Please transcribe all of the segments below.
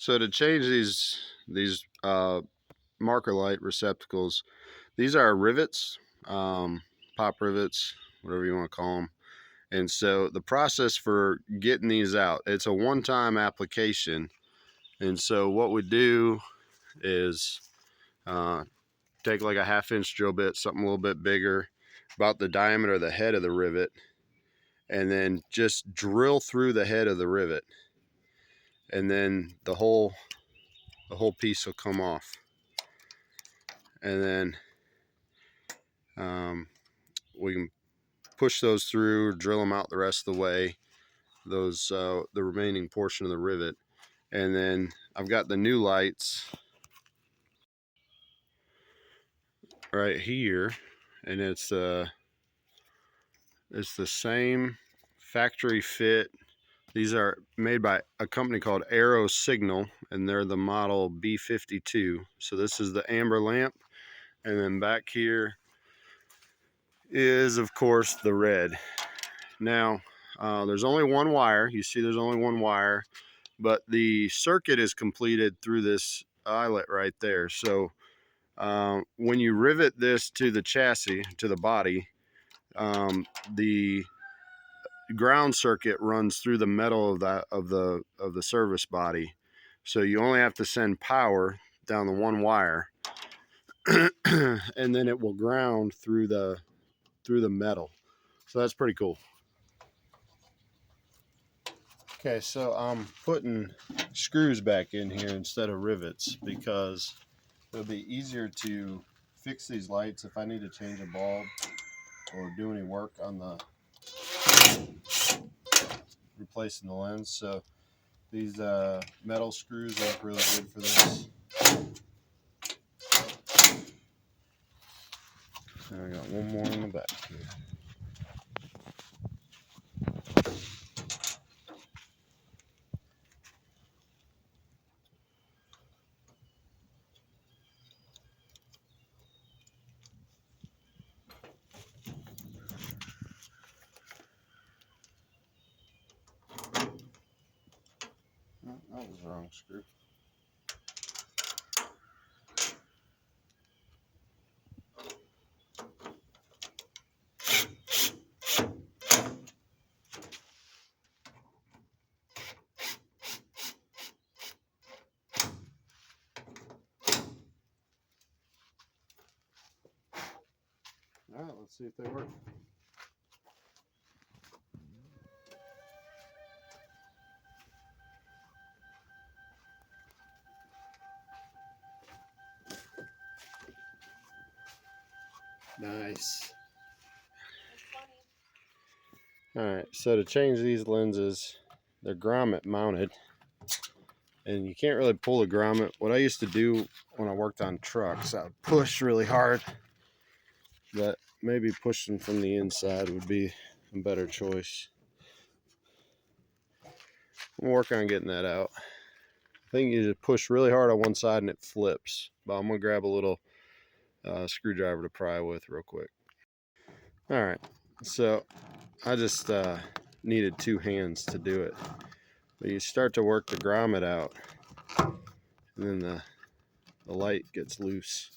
So to change these marker light receptacles, these are rivets, pop rivets, whatever you want to call them. And so the process for getting these out, it's a one-time application. And so what we do is take like a 1/2-inch drill bit, something a little bit bigger, about the diameter of the head of the rivet, and then just drill through the head of the rivet, and then the whole piece will come off. And then we can push those through, drill them out the rest of the way, those the remaining portion of the rivet. And then I've got the new lights right here, and it's the same factory fit. These are made by a company called Arrow Signal, and they're the model B52. So this is the amber lamp, and then back here is, of course, the red. Now, there's only one wire. You see there's only one wire, but the circuit is completed through this eyelet right there. So when you rivet this to the chassis, to the body, the ground circuit runs through the metal of the service body. So you only have to send power down the one wire, and then it will ground through the metal. So that's pretty cool. Okay, so I'm putting screws back in here instead of rivets because it'll be easier to fix these lights if I need to change a bulb or do any work on the replacing the lens. So these metal screws look really good for this. And I got one more in the back here. Oh, that was the wrong screw. All right, let's see if they work. Nice. All right, so to change these lenses, they're grommet mounted, and you can't really pull the grommet. What I used to do when I worked on trucks, I would push really hard, but maybe pushing from the inside would be a better choice. I'm working on getting that out. I think you just push really hard on one side and it flips, but I'm gonna grab a little screwdriver to pry with real quick. All right, so I just needed 2 hands to do it. But you start to work the grommet out, and then the light gets loose.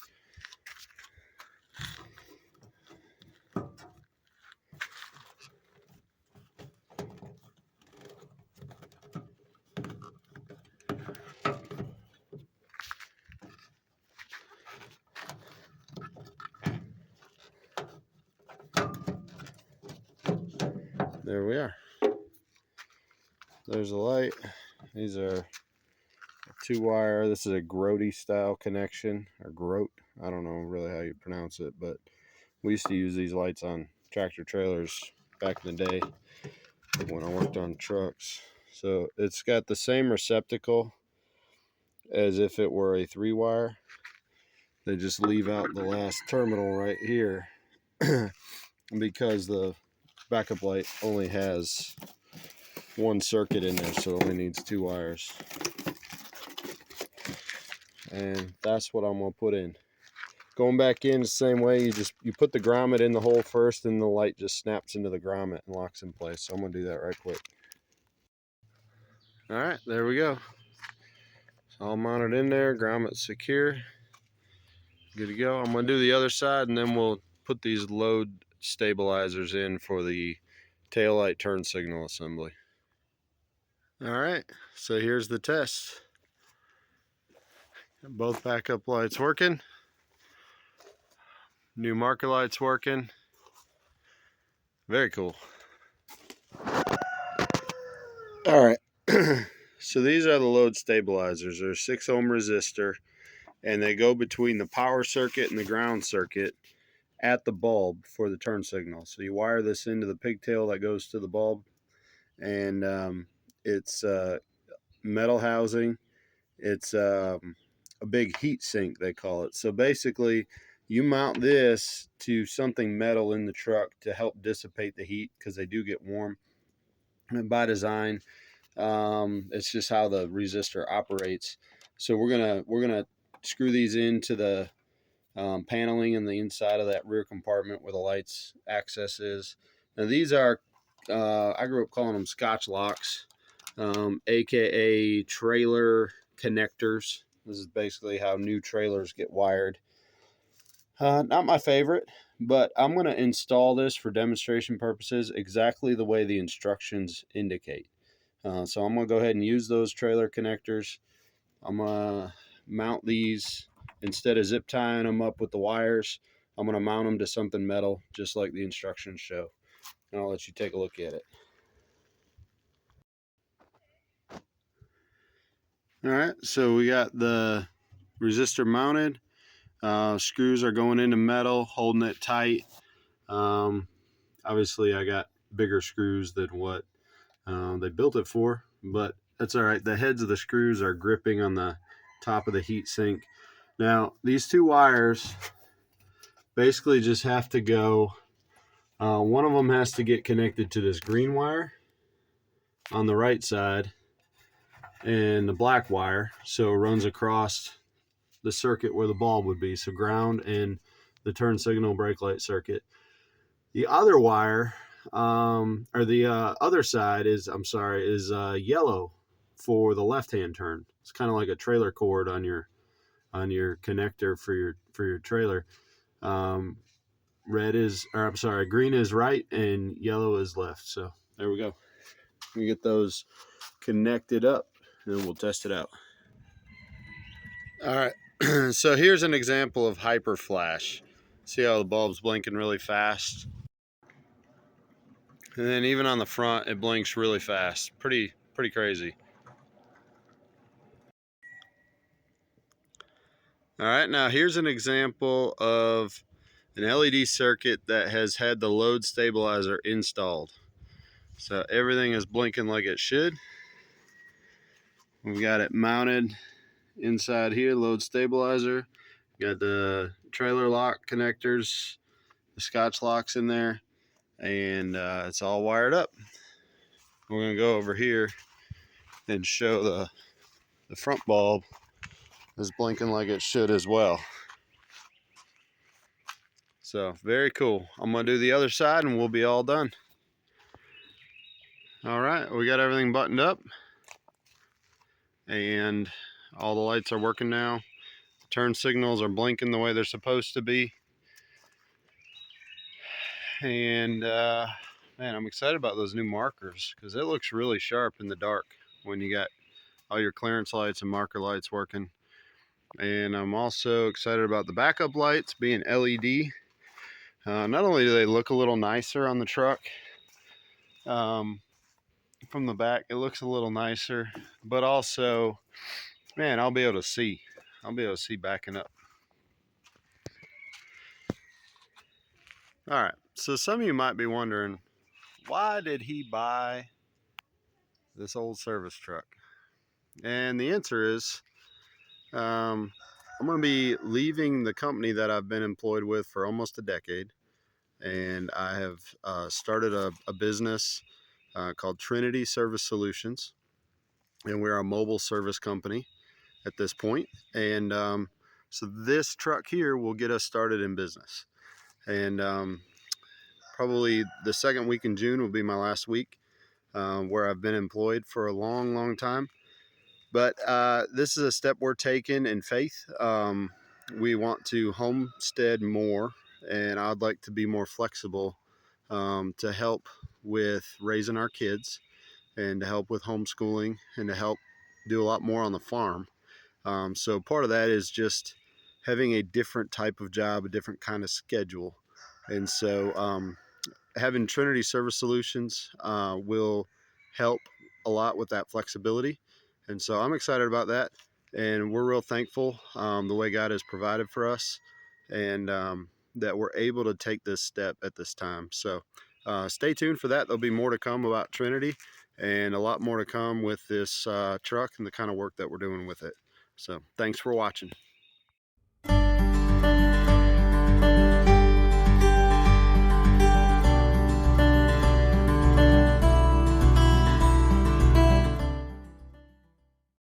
There we are. There's a light. These are a 2-wire. This is a Grody style connection, or Grote. I don't know really how you pronounce it, but we used to use these lights on tractor trailers back in the day when I worked on trucks. So it's got the same receptacle as if it were a 3-wire. They just leave out the last terminal right here because the backup light only has 1 circuit in there, so it only needs 2 wires. And that's what I'm gonna put in. Going back in the same way, you put the grommet in the hole first, and the light just snaps into the grommet and locks in place. So I'm gonna do that right quick. All right, there we go. It's all mounted in there, grommet secure. Good to go. I'm going to do the other side, and then we'll put these load stabilizers in for the taillight turn signal assembly. All right, so here's the test. Both backup lights working. New marker lights working. Very cool. All right, so these are the load stabilizers. They're a 6 ohm resistor, and they go between the power circuit and the ground circuit at the bulb for the turn signal. So you wire this into the pigtail that goes to the bulb, and it's metal housing. It's a big heat sink, they call it. So basically, you mount this to something metal in the truck to help dissipate the heat, because they do get warm. And by design, it's just how the resistor operates. So we're gonna screw these into the paneling in the inside of that rear compartment where the lights access is. Now these are, I grew up calling them Scotch locks, aka trailer connectors. This is basically how new trailers get wired. Not my favorite, but I'm going to install this for demonstration purposes exactly the way the instructions indicate. So I'm going to go ahead and use those trailer connectors. I'm going to mount these, instead of zip tying them up with the wires, I'm going to mount them to something metal, just like the instructions show. And I'll let you take a look at it. All right, so we got the resistor mounted. Screws are going into metal, holding it tight. Obviously, I got bigger screws than what they built it for, but that's all right. The heads of the screws are gripping on the top of the heat sink. Now, these two wires basically just have to go. One of them has to get connected to this green wire on the right side, and the black wire, so it runs across the circuit where the bulb would be, so ground and the turn signal brake light circuit. The other wire, or the other side is, yellow for the left-hand turn. It's kind of like a trailer cord on your connector for your trailer. Green is right and yellow is left. So there we go. We get those connected up, and we'll test it out. All right, so here's an example of Hyperflash. See how the bulb's blinking really fast? And then even on the front, it blinks really fast. Pretty crazy. All right, now here's an example of an LED circuit that has had the load stabilizer installed. So everything is blinking like it should. We've got it mounted inside here, load stabilizer. Got the trailer lock connectors, the Scotch locks in there, and it's all wired up. We're gonna go over here and show the front bulb is blinking like it should as well. So very cool. I'm gonna do the other side and we'll be all done. All right, we got everything buttoned up and all the lights are working now. Turn signals are blinking the way they're supposed to be. And man, I'm excited about those new markers because it looks really sharp in the dark when you got all your clearance lights and marker lights working. And I'm also excited about the backup lights being LED. Not only do they look a little nicer on the truck, from the back it looks a little nicer, but also, man, I'll be able to see backing up. All right, so some of you might be wondering, why did he buy this old service truck? And the answer is, I'm going to be leaving the company that I've been employed with for almost a decade, and I have started a business called Trinity Service Solutions, and we're a mobile service company at this point. And so this truck here will get us started in business. And probably the second week in June will be my last week where I've been employed for a long time. But this is a step we're taking in faith. We want to homestead more, and I'd like to be more flexible to help with raising our kids and to help with homeschooling and to help do a lot more on the farm. So part of that is just having a different type of job, a different kind of schedule. And so having Trinity Service Solutions will help a lot with that flexibility. And so I'm excited about that. And we're real thankful the way God has provided for us and that we're able to take this step at this time. So stay tuned for that. There'll be more to come about Trinity and a lot more to come with this truck and the kind of work that we're doing with it. So thanks for watching.